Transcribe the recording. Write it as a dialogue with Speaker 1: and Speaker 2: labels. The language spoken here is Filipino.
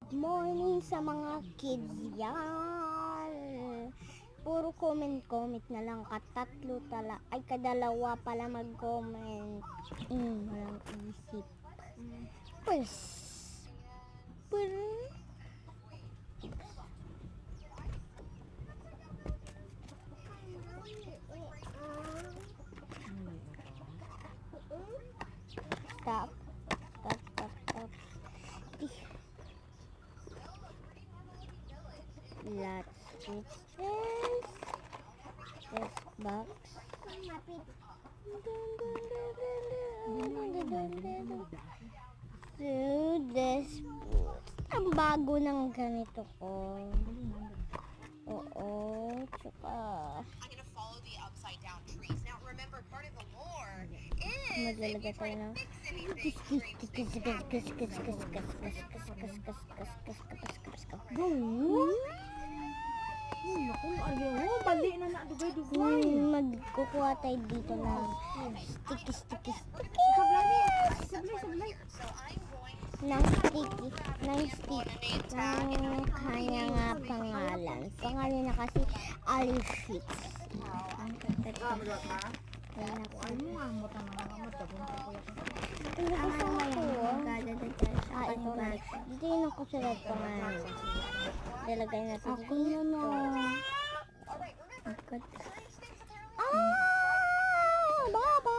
Speaker 1: Morning sa mga kids yan. Puro comment na lang. Katatlo tala. Ay, kadalawa pala mag-comment. Walang isip. Pues. Stop. Let's switch this box to this box. Ang bago ng ganito ko. Oo, tsaka maglalagay tayo ng magkukuha tayo dito ng sticky ng kanya nga pangalan na kasi Alifix. Ito balik. Dito yung nakusulat pangalan. Lalagay natin dito.